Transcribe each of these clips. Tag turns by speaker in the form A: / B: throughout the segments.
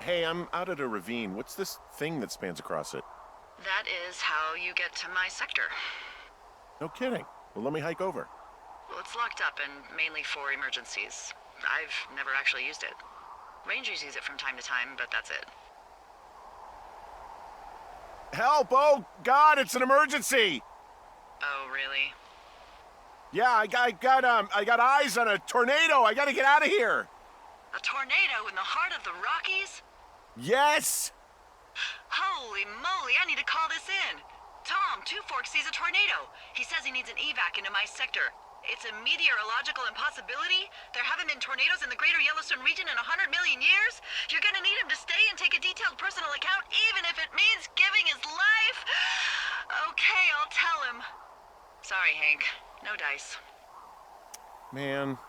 A: Hey, I'm out at a ravine. What's this thing that spans across it?
B: That is how you get to my sector.
A: No kidding. Well, let me hike over.
B: Well, it's locked up and mainly for emergencies. I've never actually used it. Rangers use it from time to time, but that's it.
A: Help! Oh, God, it's an emergency!
B: Oh, really?
A: Yeah, I got eyes on a tornado. I gotta get out of here.
B: A tornado in the heart of the Rockies?
A: Yes!
B: Holy moly, I need to call this in. Tom, Two Forks sees a tornado. He says he needs an evac into my sector. It's a meteorological impossibility. There haven't been tornadoes in the greater Yellowstone region in 100 million years. You're gonna need him to stay and take a detailed personal account, even if it means giving his life. Okay, I'll tell him. Sorry, Hank. No dice.
A: Man.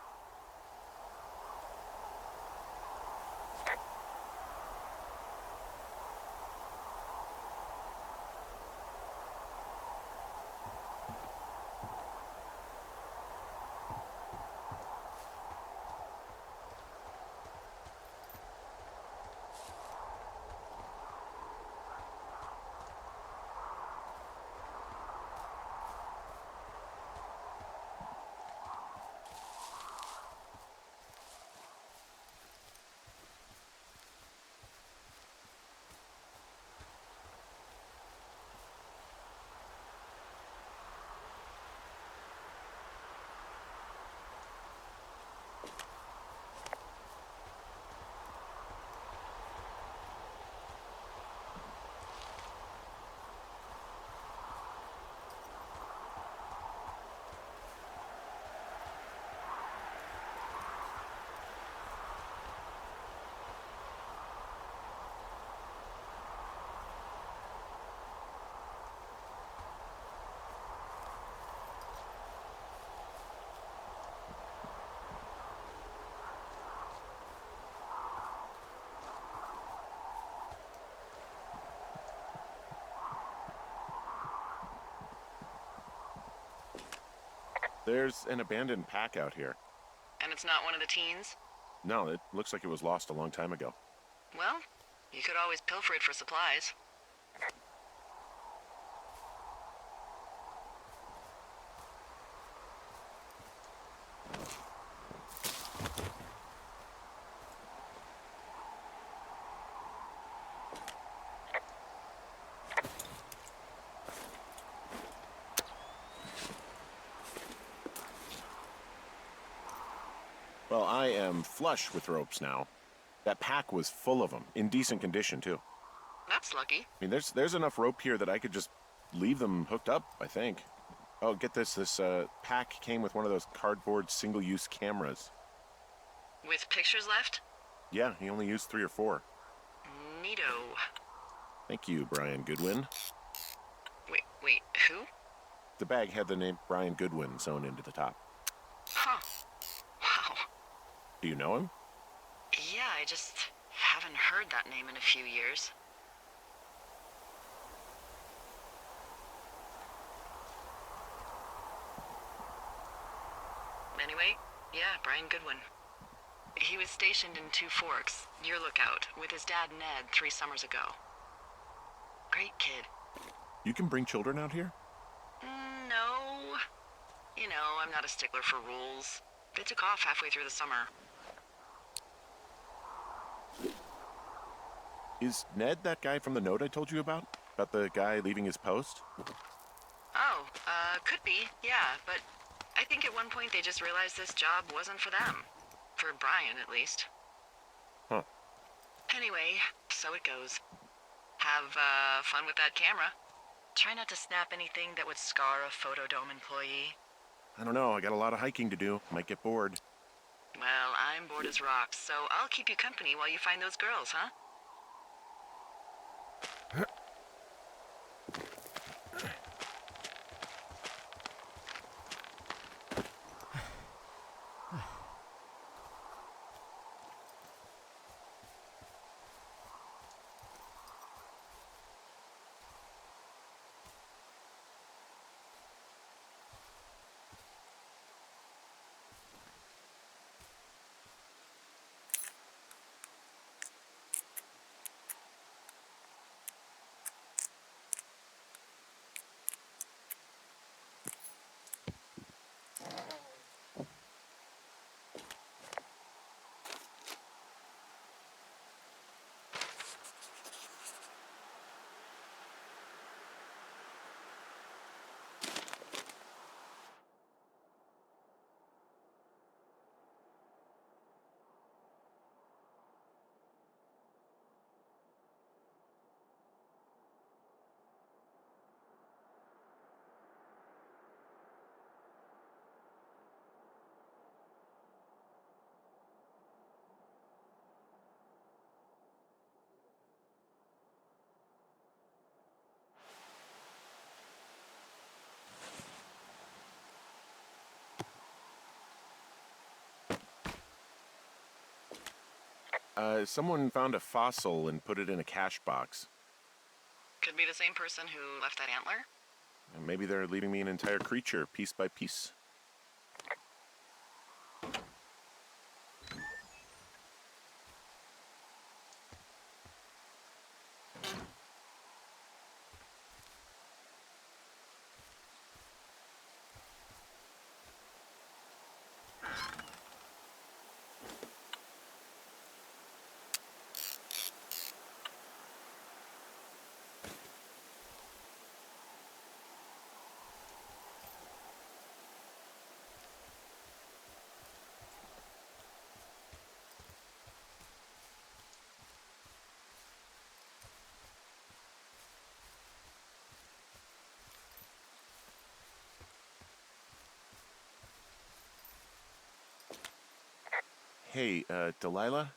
A: There's an abandoned pack out here.
B: And it's not one of the teens?
A: No, it looks like it was lost a long time ago.
B: Well, you could always pilfer it for supplies.
A: Well, I am flush with ropes now. That pack was full of them, in decent condition, too.
B: That's lucky.
A: I mean, there's enough rope here that I could just leave them hooked up, I think. Oh, get this. This pack came with one of those cardboard single-use cameras.
B: With pictures left?
A: Yeah, he only used 3 or 4.
B: Neato.
A: Thank you, Brian Goodwin.
B: Wait, who?
A: The bag had the name Brian Goodwin sewn into the top.
B: Huh. Wow.
A: Do you know him?
B: Yeah, I just haven't heard that name in a few years. Anyway, yeah, Brian Goodwin. He was stationed in Two Forks, your lookout, with his dad Ned 3 summers ago. Great kid.
A: You can bring children out here?
B: No. You know, I'm not a stickler for rules. They took off halfway through the summer.
A: Is Ned that guy from the note I told you about? About the guy leaving his post?
B: Oh, could be, yeah, but I think at one point they just realized this job wasn't for them. For Brian, at least.
A: Huh.
B: Anyway, so it goes. Have, fun with that camera. Try not to snap anything that would scar a Photodome employee.
A: I don't know. I got a lot of hiking to do. Might get bored.
B: Well, I'm bored as rocks, so I'll keep you company while you find those girls, huh?
A: Someone found a fossil and put it in a cash box.
B: Could be the same person who left that antler.
A: And maybe they're leaving me an entire creature, piece by piece. Hey, Delilah?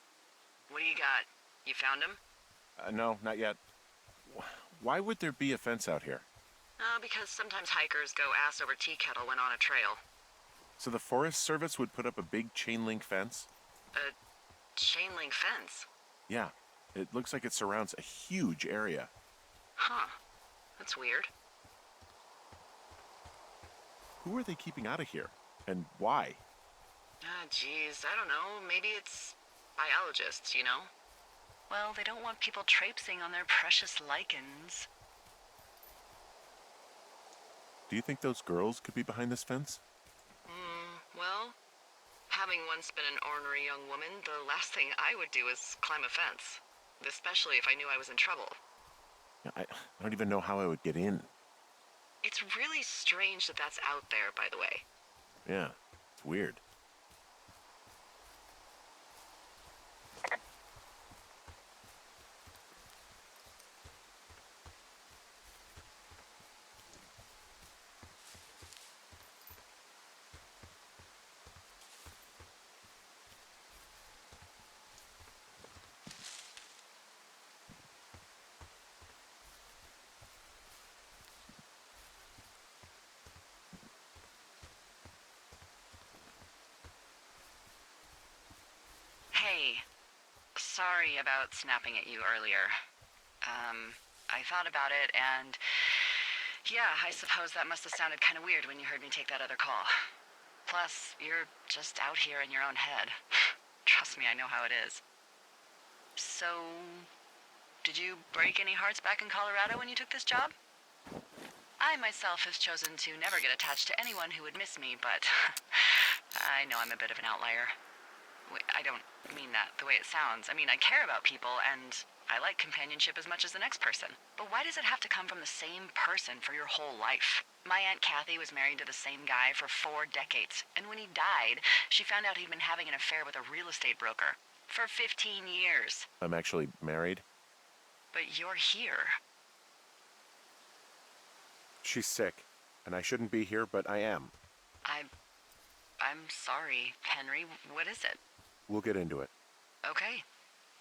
B: What do you got? You found him?
A: No, not yet. Why would there be a fence out here?
B: Because sometimes hikers go ass over tea kettle when on a trail.
A: So the Forest Service would put up a big chain link fence?
B: A chain link fence?
A: Yeah, it looks like it surrounds a huge area.
B: Huh. That's weird.
A: Who are they keeping out of here? And why?
B: Geez, I don't know. Maybe it's biologists, you know? Well, they don't want people traipsing on their precious lichens.
A: Do you think those girls could be behind this fence?
B: Well, having once been an ornery young woman, the last thing I would do is climb a fence. Especially if I knew I was in trouble.
A: I don't even know how I would get in.
B: It's really strange that that's out there, by the way.
A: Yeah, it's weird.
B: Hey, sorry about snapping at you earlier. I thought about it, and yeah, I suppose that must have sounded kind of weird when you heard me take that other call. Plus, you're just out here in your own head. Trust me, I know how it is. So, did you break any hearts back in Colorado when you took this job? I myself have chosen to never get attached to anyone who would miss me, but I know I'm a bit of an outlier. I don't mean that the way it sounds. I mean, I care about people, and I like companionship as much as the next person. But why does it have to come from the same person for your whole life? My Aunt Kathy was married to the same guy for 4 decades, and when he died, she found out he'd been having an affair with a real estate broker for 15 years.
A: I'm actually married.
B: But you're here.
A: She's sick, and I shouldn't be here, but I am.
B: I'm sorry, Henry. What is it?
A: We'll get into it.
B: Okay.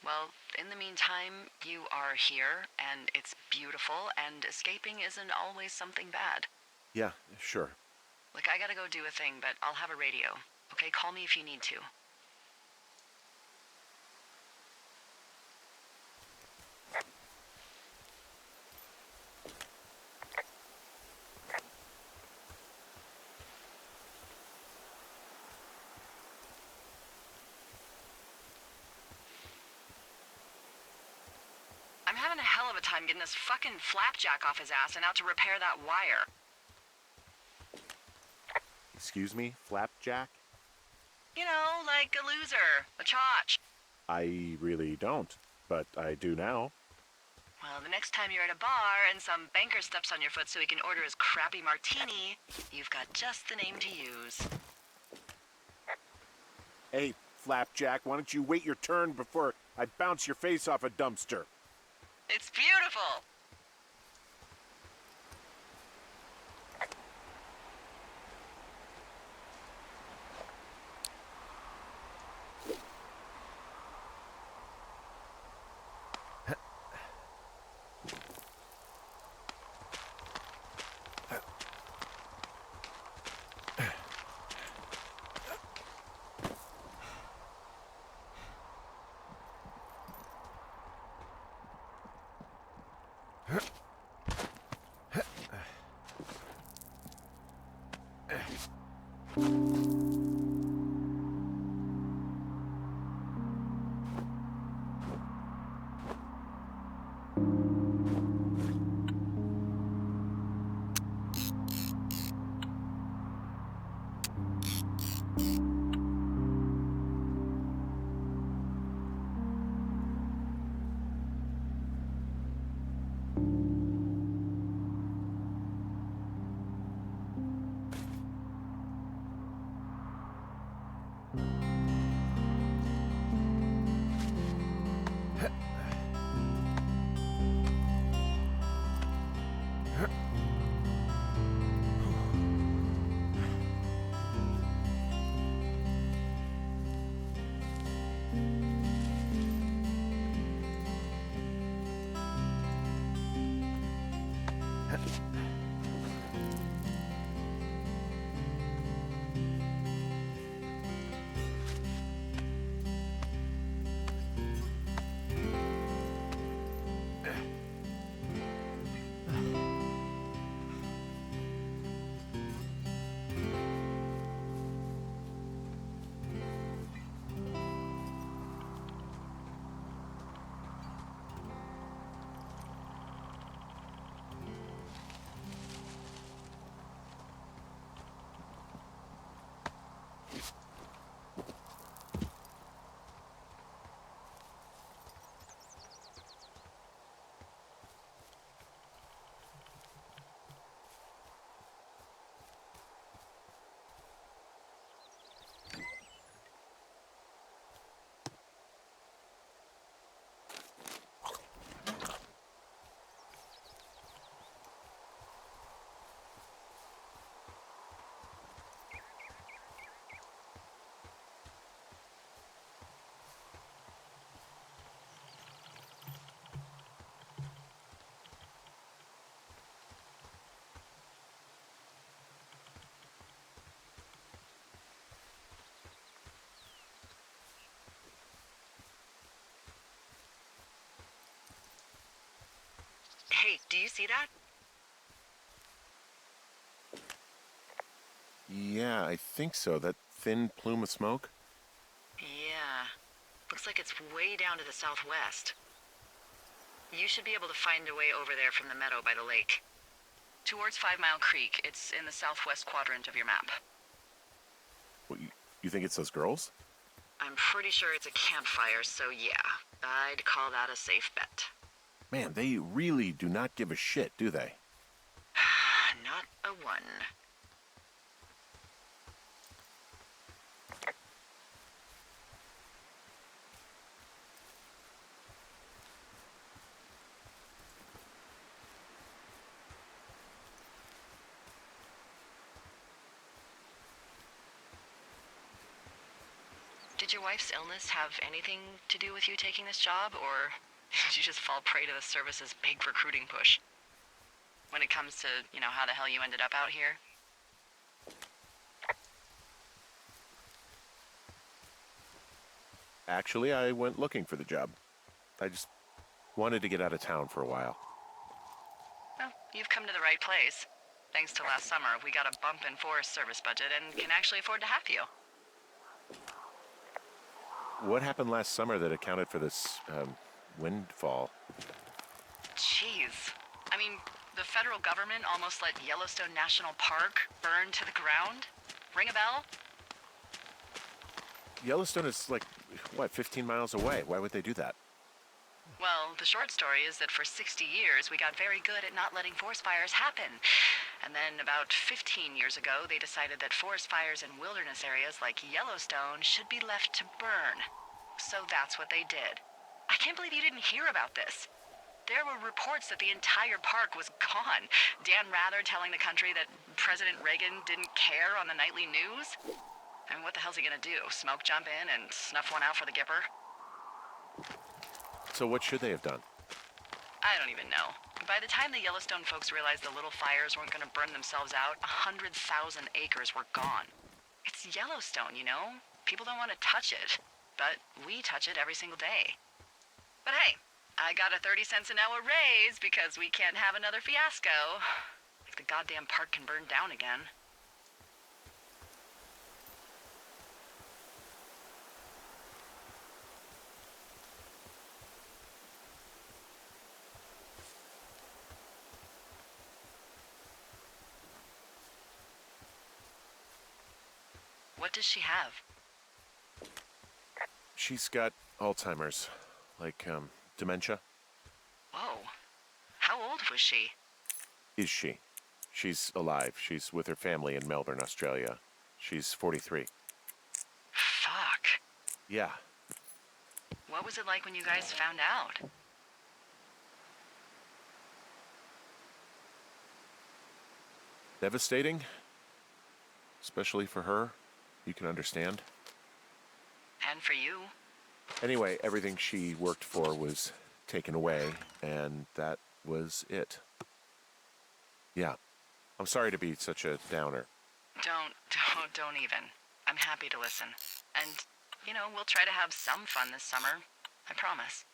B: Well, in the meantime, you are here, and it's beautiful, and escaping isn't always something bad.
A: Yeah, sure.
B: Look, I gotta go do a thing, but I'll have a radio. Okay, call me if you need to. I'm having a hell of a time getting this fucking flapjack off his ass and out to repair that wire.
A: Excuse me, Flapjack?
B: You know, like a loser, a chotch.
A: I really don't, but I do now.
B: Well, the next time you're at a bar and some banker steps on your foot so he can order his crappy martini, you've got just the name to use.
A: Hey, Flapjack, why don't you wait your turn before I bounce your face off a dumpster?
B: It's beautiful! Hey, do you see that?
A: Yeah, I think so. That thin plume of smoke?
B: Yeah. Looks like it's way down to the southwest. You should be able to find a way over there from the meadow by the lake. Towards 5 Mile Creek. It's in the southwest quadrant of your map.
A: What, you think it's those girls?
B: I'm pretty sure it's a campfire, so yeah. I'd call that a safe bet.
A: Man, they really do not give a shit, do they?
B: Not a one. Did your wife's illness have anything to do with you taking this job, or did you just fall prey to the service's big recruiting push? When it comes to, how the hell you ended up out here?
A: Actually, I went looking for the job. I just wanted to get out of town for a while.
B: Well, you've come to the right place. Thanks to last summer, we got a bump in Forest Service budget and can actually afford to have you.
A: What happened last summer that accounted for this, windfall?
B: Jeez. I mean, the federal government almost let Yellowstone National Park burn to the ground? Ring a bell?
A: Yellowstone is like, 15 miles away. Why would they do that?
B: Well, the short story is that for 60 years, we got very good at not letting forest fires happen. And then about 15 years ago, they decided that forest fires in wilderness areas like Yellowstone should be left to burn. So that's what they did. I can't believe you didn't hear about this. There were reports that the entire park was gone. Dan Rather telling the country that President Reagan didn't care on the nightly news. I mean, what the hell's he gonna do? Smoke jump in and snuff one out for the Gipper?
A: So what should they have done?
B: I don't even know. By the time the Yellowstone folks realized the little fires weren't gonna burn themselves out, 100,000 acres were gone. It's Yellowstone, People don't want to touch it. But we touch it every single day. But hey, I got a 30 cents an hour raise because we can't have another fiasco. Like the goddamn park can burn down again. What does she have?
A: She's got Alzheimer's, like, dementia.
B: Whoa. How old was she?
A: Is she? She's alive. She's with her family in Melbourne, Australia. She's 43.
B: Fuck.
A: Yeah.
B: What was it like when you guys found out?
A: Devastating. Especially for her. You can understand.
B: And for you?
A: Anyway, everything she worked for was taken away, and that was it. Yeah. I'm sorry to be such a downer.
B: Don't even. I'm happy to listen. And, we'll try to have some fun this summer. I promise.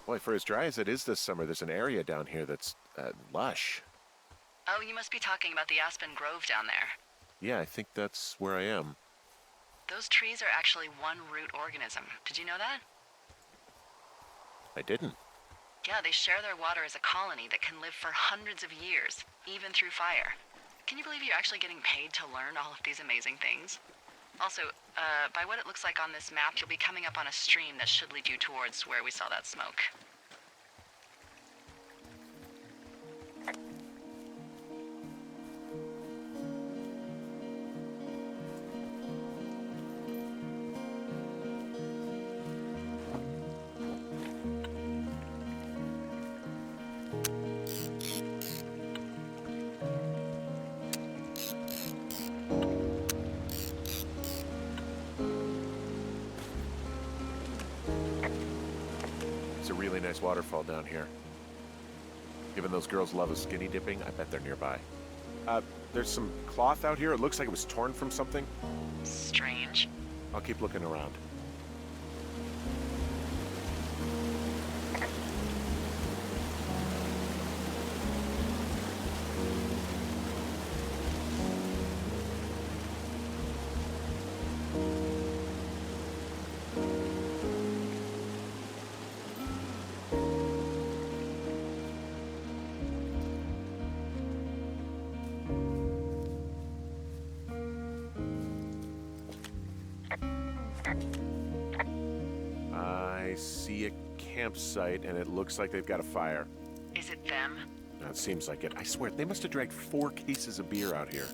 A: Boy, for as dry as it is this summer, there's an area down here that's lush.
B: Oh, you must be talking about the Aspen Grove down there.
A: Yeah, I think that's where I am.
B: Those trees are actually one root organism. Did you know that?
A: I didn't.
B: Yeah, they share their water as a colony that can live for hundreds of years, even through fire. Can you believe you're actually getting paid to learn all of these amazing things? Also, by what it looks like on this map, you'll be coming up on a stream that should lead you towards where we saw that smoke.
A: It's a really nice waterfall down here. Given those girls love a skinny dipping, I bet they're nearby. There's some cloth out here. It looks like it was torn from something.
B: Strange.
A: I'll keep looking around. I see a campsite, and it looks like they've got a fire.
B: Is it them?
A: It seems like it. I swear, they must have dragged 4 cases of beer out here.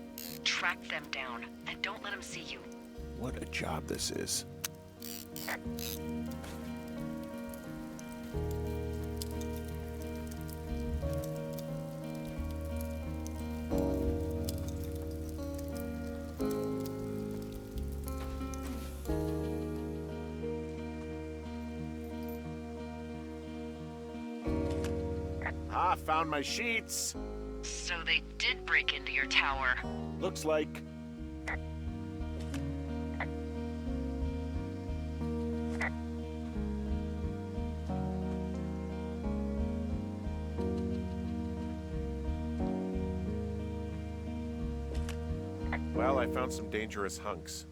B: Track them down, and don't let them see you.
A: What a job this is. Ah, found my sheets.
B: So they did break into your tower.
A: Looks like. Well, I found some dangerous hunks.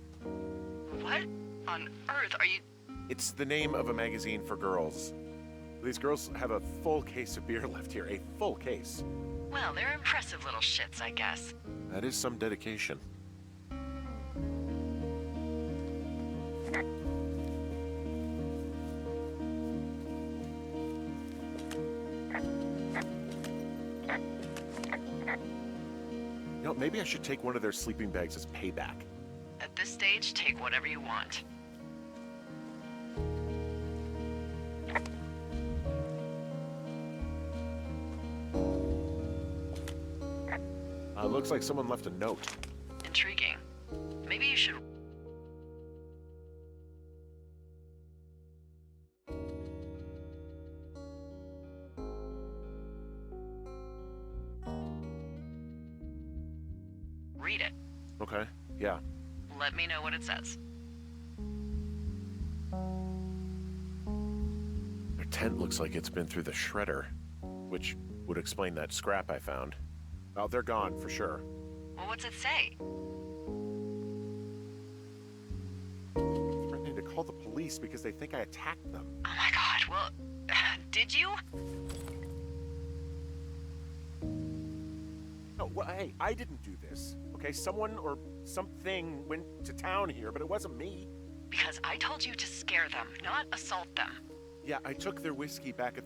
B: What on earth are you...
A: It's the name of a magazine for girls. These girls have a full case of beer left here. A full case.
B: Well, they're impressive little shits, I guess.
A: That is some dedication. You know, maybe I should take one of their sleeping bags as payback.
B: At this stage, take whatever you want.
A: Looks like someone left a note.
B: Intriguing. Maybe you should... Read it.
A: Okay, yeah.
B: Let me know what it says.
A: Their tent looks like it's been through the shredder, which would explain that scrap I found. Oh, they're gone for sure.
B: Well, what's it say?
A: Threatening to call the police because they think I attacked them.
B: Oh my god, well, did you?
A: No, well, hey, I didn't do this. Okay, someone or something went to town here, but it wasn't me.
B: Because I told you to scare them, not assault them.
A: Yeah, I took their whiskey back at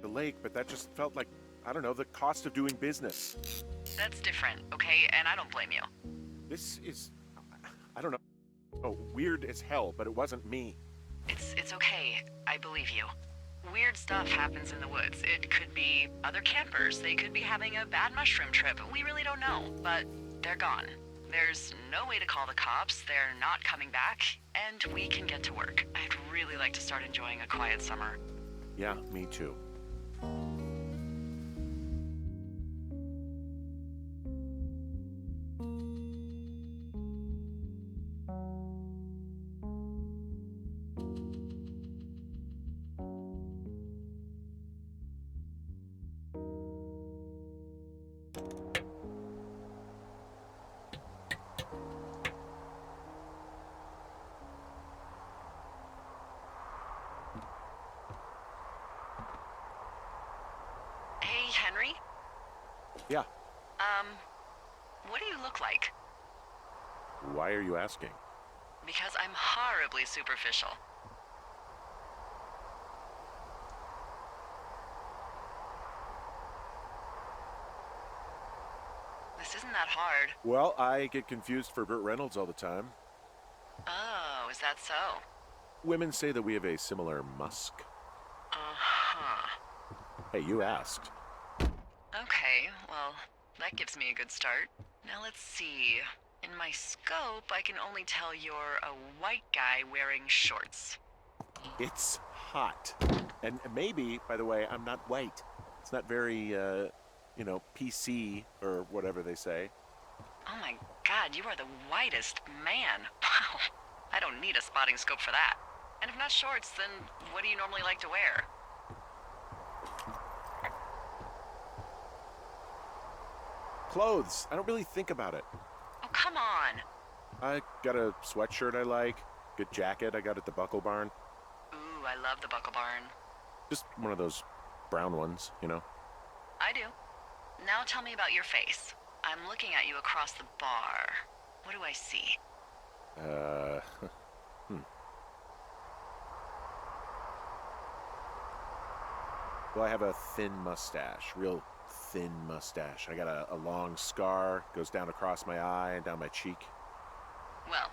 A: the lake, but that just felt like, I don't know, the cost of doing business.
B: That's different, okay? And I don't blame you.
A: This is, I don't know, weird as hell, but it wasn't me.
B: It's okay. I believe you. Weird stuff happens in the woods. It could be other campers. They could be having a bad mushroom trip. We really don't know, but they're gone. There's no way to call the cops. They're not coming back, and we can get to work. I'd really like to start enjoying a quiet summer.
A: Yeah, me too.
B: Hey, Henry?
A: Yeah,
B: What do you look like?
A: why are you asking?
B: Because I'm horribly superficial. This isn't that hard.
A: Well, I get confused for Burt Reynolds all the time.
B: Oh, is that so?
A: Women say that we have a similar musk.
B: Uh-huh.
A: Hey, you asked.
B: Okay, well, that gives me a good start. Now let's see. In my scope, I can only tell you're a white guy wearing shorts.
A: It's hot. And maybe, by the way, I'm not white. It's not very, PC or whatever they say.
B: Oh my god, you are the whitest man. Wow. I don't need a spotting scope for that. And if not shorts, then what do you normally like to wear?
A: Clothes. I don't really think about it.
B: Oh, come on.
A: I got a sweatshirt I like. Good jacket I got at the Buckle Barn.
B: Ooh, I love the Buckle Barn.
A: Just one of those brown ones, you know?
B: I do. Now tell me about your face. I'm looking at you across the bar. What do I see?
A: Well, I have a thin mustache, real thin mustache. I got a long scar, goes down across my eye and down my cheek.
B: Well,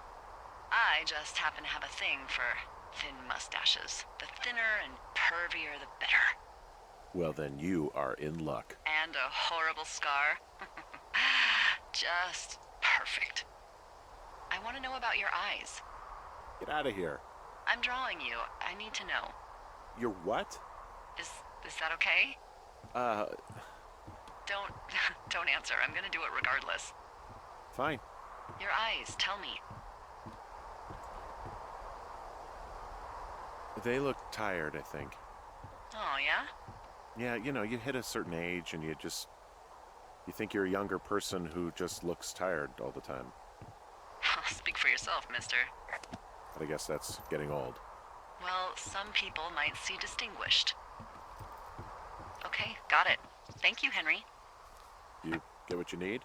B: I just happen to have a thing for thin mustaches. The thinner and pervier, the better.
A: Well, then you are in luck.
B: And a horrible scar. Just perfect. I want to know about your eyes.
A: Get out of here.
B: I'm drawing you. I need to know.
A: You're what?
B: Is that okay? Don't don't answer. I'm gonna do it regardless.
A: Fine.
B: Your eyes, tell me.
A: They look tired, I think.
B: Oh, yeah?
A: Yeah, you hit a certain age and you think you're a younger person who just looks tired all the time.
B: Speak for yourself, mister.
A: But I guess that's getting old.
B: Well, some people might see distinguished. Okay, got it. Thank you, Henry.
A: You get what you need?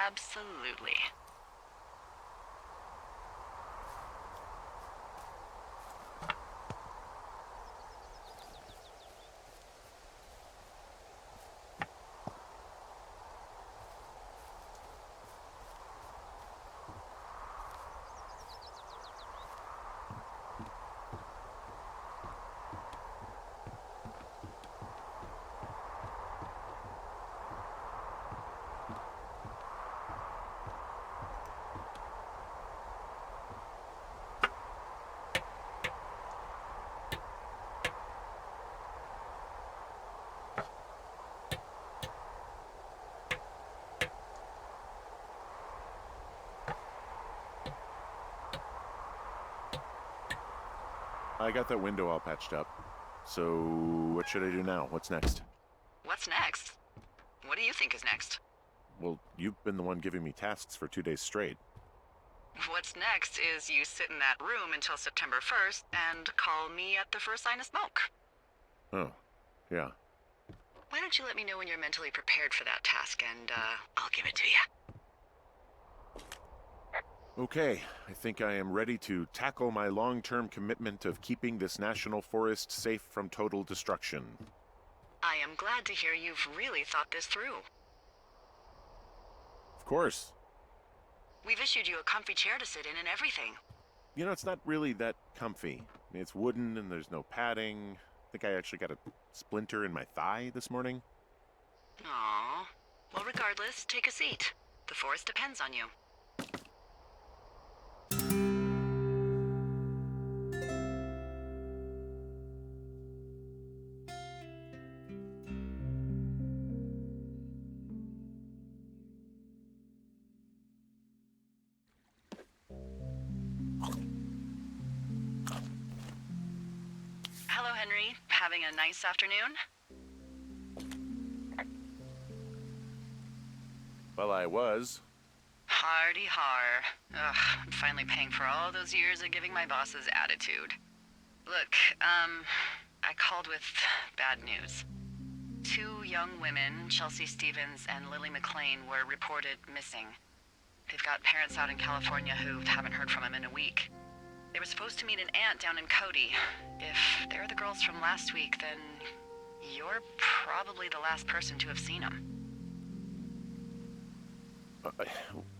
B: Absolutely.
A: I got that window all patched up. So, what should I do now? What's next?
B: What's next? What do you think is next?
A: Well, you've been the one giving me tasks for 2 days straight.
B: What's next is you sit in that room until September 1st and call me at the first sign of smoke.
A: Oh, yeah.
B: Why don't you let me know when you're mentally prepared for that task, and I'll give it to you.
A: Okay, I think I am ready to tackle my long-term commitment of keeping this national forest safe from total destruction.
B: I am glad to hear you've really thought this through.
A: Of course.
B: We've issued you a comfy chair to sit in and everything.
A: You know, it's not really that comfy. I mean, it's wooden and there's no padding. I think I actually got a splinter in my thigh this morning.
B: Aww. Well, regardless, take a seat. The forest depends on you. Hello, Henry. Having a nice afternoon?
A: Well, I was.
B: Hardy har. Ugh, I'm finally paying for all those years of giving my bosses attitude. Look, I called with bad news. 2 young women, Chelsea Stevens and Lily McLean, were reported missing. They've got parents out in California who haven't heard from them in a week. They were supposed to meet an aunt down in Cody. If they're the girls from last week, then you're probably the last person to have seen them.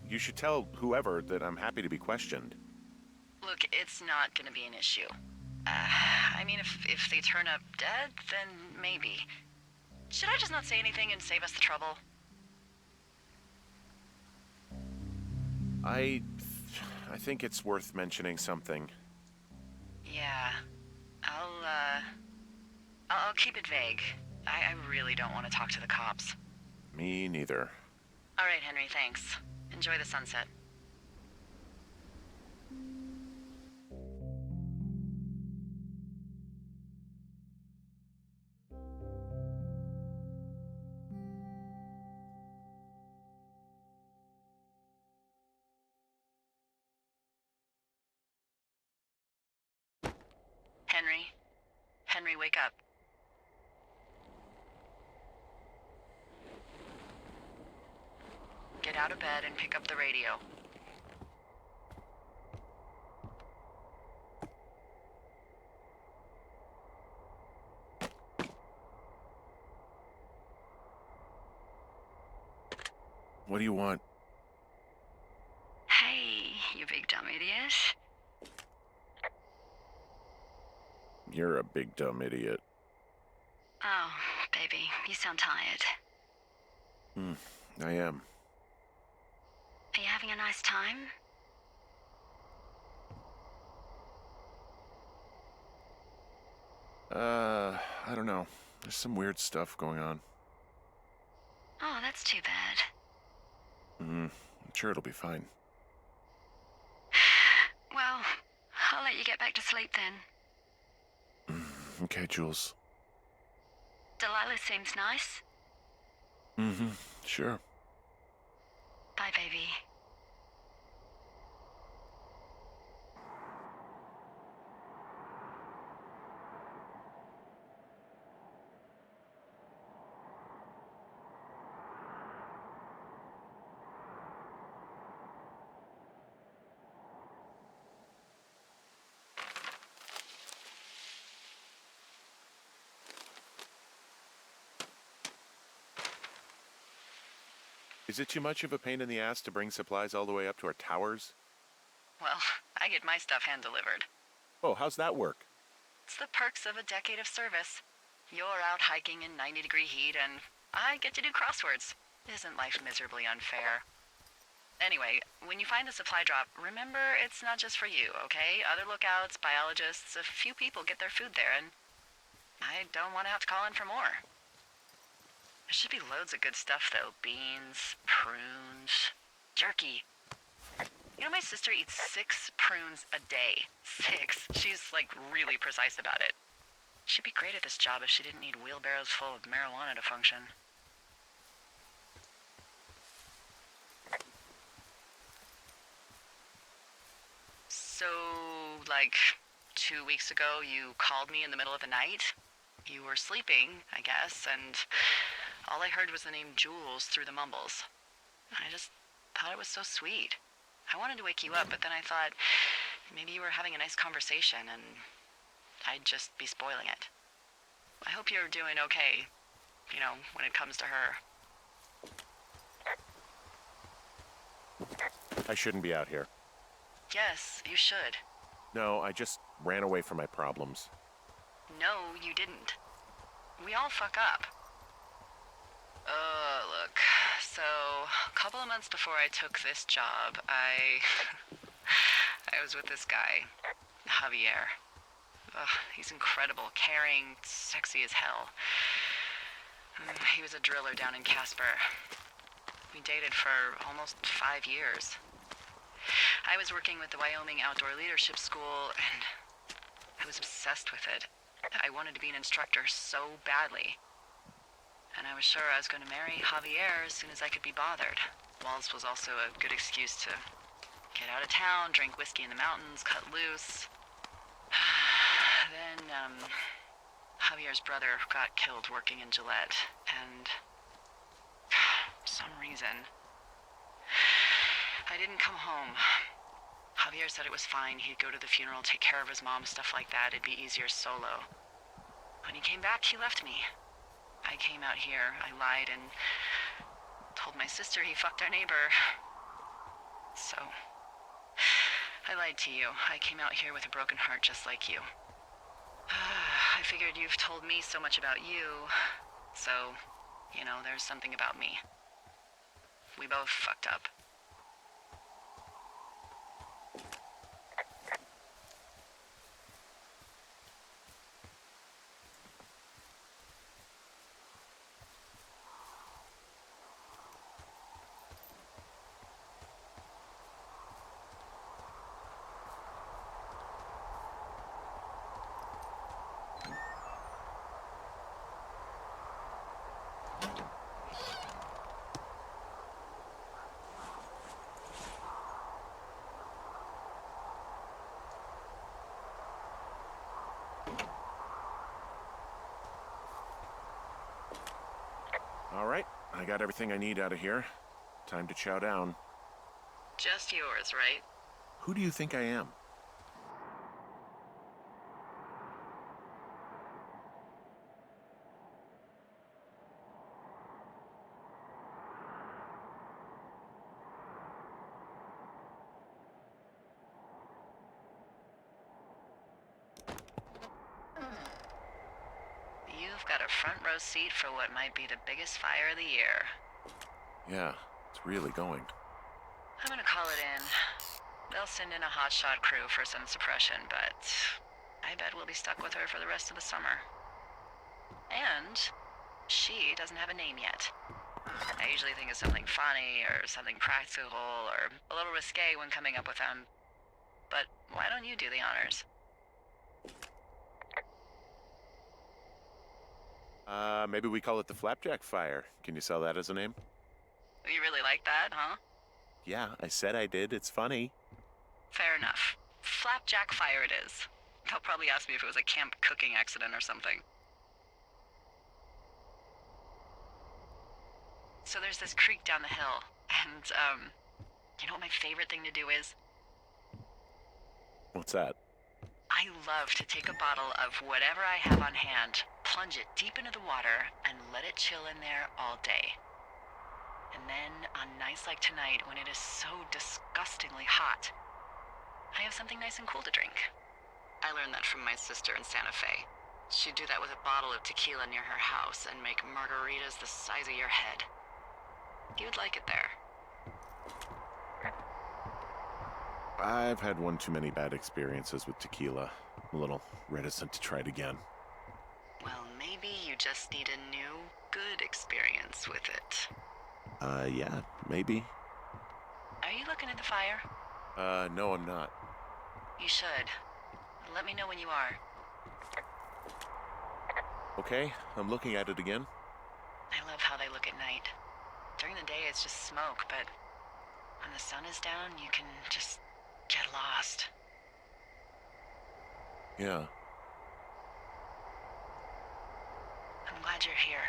A: You should tell whoever that I'm happy to be questioned.
B: Look, it's not gonna be an issue. I mean, if they turn up dead, then maybe. Should I just not say anything and save us the trouble?
A: I think it's worth mentioning something.
B: Yeah. I'll keep it vague. I really don't want to talk to the cops.
A: Me neither.
B: All right, Henry, thanks. Enjoy the sunset. Henry? Henry, wake up. Get out of bed and pick up the radio.
A: What do you want?
B: Hey, you big dumb idiot.
A: You're a big dumb idiot.
B: Oh, baby, you sound tired.
A: I am.
B: Are you having a nice time?
A: I don't know. There's some weird stuff going on.
B: Oh, that's too bad.
A: I'm sure it'll be fine.
B: Well, I'll let you get back to sleep then.
A: Okay, Jules.
B: Delilah seems nice.
A: Sure.
B: Bye, baby.
A: Is it too much of a pain in the ass to bring supplies all the way up to our towers?
B: Well, I get my stuff hand-delivered.
A: Oh, how's that work?
B: It's the perks of a decade of service. You're out hiking in 90-degree heat, and I get to do crosswords. Isn't life miserably unfair? Anyway, when you find a supply drop, remember it's not just for you, okay? Other lookouts, biologists, a few people get their food there, and I don't want to have to call in for more. There should be loads of good stuff, though. Beans, prunes, jerky. You know, my sister eats 6 prunes a day. 6. She's, like, really precise about it. She'd be great at this job if she didn't need wheelbarrows full of marijuana to function. So, like, 2 weeks ago, you called me in the middle of the night? You were sleeping, I guess, and all I heard was the name Jules through the mumbles. I just thought it was so sweet. I wanted to wake you up, but then I thought maybe you were having a nice conversation and I'd just be spoiling it. I hope you're doing okay, you know, when it comes to her.
A: I shouldn't be out here.
B: Yes, you should.
A: No, I just ran away from my problems.
B: No, you didn't. We all fuck up. Look. So, a couple of months before I took this job, I was with this guy, Javier. Ugh, he's incredible, caring, sexy as hell. He was a driller down in Casper. We dated for almost 5 years. I was working with the Wyoming Outdoor Leadership School, and I was obsessed with it. I wanted to be an instructor so badly. And I was sure I was going to marry Javier as soon as I could be bothered. Walls was also a good excuse to get out of town, drink whiskey in the mountains, cut loose. Then, Javier's brother got killed working in Gillette, and for some reason, I didn't come home. Javier said it was fine. He'd go to the funeral, take care of his mom, stuff like that. It'd be easier solo. When he came back, he left me. I came out here, I lied, and told my sister he fucked our neighbor. So, I lied to you. I came out here with a broken heart just like you. I figured you've told me so much about you, so, you know, there's something about me. We both fucked up.
A: All right, I got everything I need out of here. Time to chow down.
B: Just yours, right?
A: Who do you think I am?
B: You've got a front row seat for what might be the biggest fire of the year.
A: Yeah, it's really going.
B: I'm gonna call it in. They'll send in a hotshot crew for some suppression, but I bet we'll be stuck with her for the rest of the summer. And she doesn't have a name yet. I usually think of something funny or something practical or a little risque when coming up with them. But why don't you do the honors?
A: Maybe we call it the Flapjack Fire. Can you sell that as a name?
B: You really like that, huh?
A: Yeah, I said I did. It's funny.
B: Fair enough. Flapjack Fire it is. They'll probably ask me if it was a camp cooking accident or something. So there's this creek down the hill, and, you know what my favorite thing to do is?
A: What's that?
B: I love to take a bottle of whatever I have on hand, plunge it deep into the water, and let it chill in there all day. And then, on nights like tonight, when it is so disgustingly hot, I have something nice and cool to drink. I learned that from my sister in Santa Fe. She'd do that with a bottle of tequila near her house and make margaritas the size of your head. You'd like it there.
A: I've had one too many bad experiences with tequila. I'm a little reticent to try it again.
B: Well, maybe you just need a new, good experience with it.
A: Yeah, maybe.
B: Are you looking at the fire?
A: No, I'm not.
B: You should. Let me know when you are.
A: Okay, I'm looking at it again.
B: I love how they look at night. During the day, it's just smoke, but when the sun is down, you can just get lost.
A: Yeah.
B: I'm glad you're here.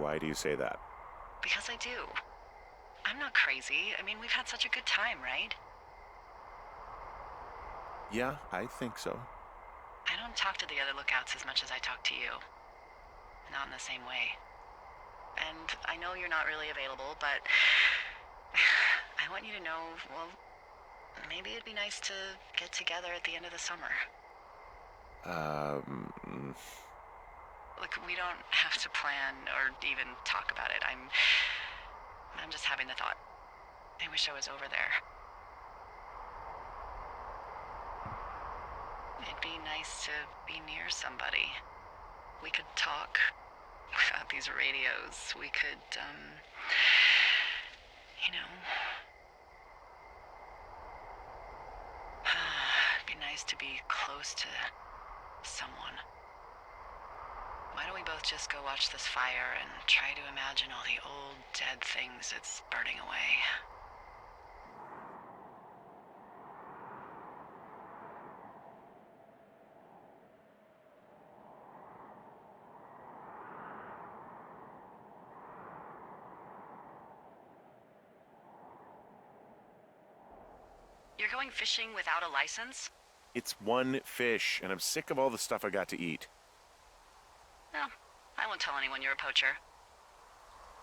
A: Why do you say that?
B: Because I do. I'm not crazy. I mean, we've had such a good time, right?
A: Yeah, I think so.
B: I don't talk to the other lookouts as much as I talk to you. Not in the same way. And I know you're not really available, but I want you to know, well, maybe it'd be nice to get together at the end of the summer. Look, we don't have to plan or even talk about it. I'm just having the thought. I wish I was over there. It'd be nice to be near somebody. We could talk without these radios. We could, you know. It'd be nice to be close to someone. Why don't we both just go watch this fire and try to imagine all the old, dead things it's burning away? You're going fishing without a license?
A: It's one fish, and I'm sick of all the stuff I got to eat.
B: No, I won't tell anyone you're a poacher.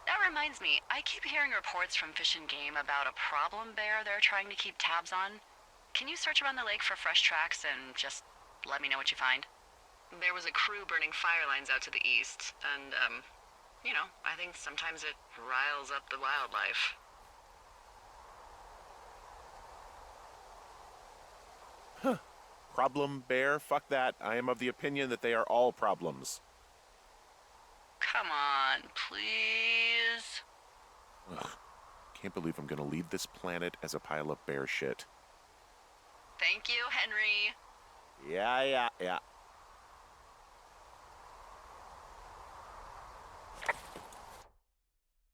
B: That reminds me, I keep hearing reports from Fish and Game about a problem bear they're trying to keep tabs on. Can you search around the lake for fresh tracks and just let me know what you find? There was a crew burning fire lines out to the east, and, you know, I think sometimes it riles up the wildlife.
A: Problem bear? Fuck that. I am of the opinion that they are all problems.
B: Come on, please.
A: Ugh. Can't believe I'm gonna leave this planet as a pile of bear shit.
B: Thank you, Henry.
A: Yeah.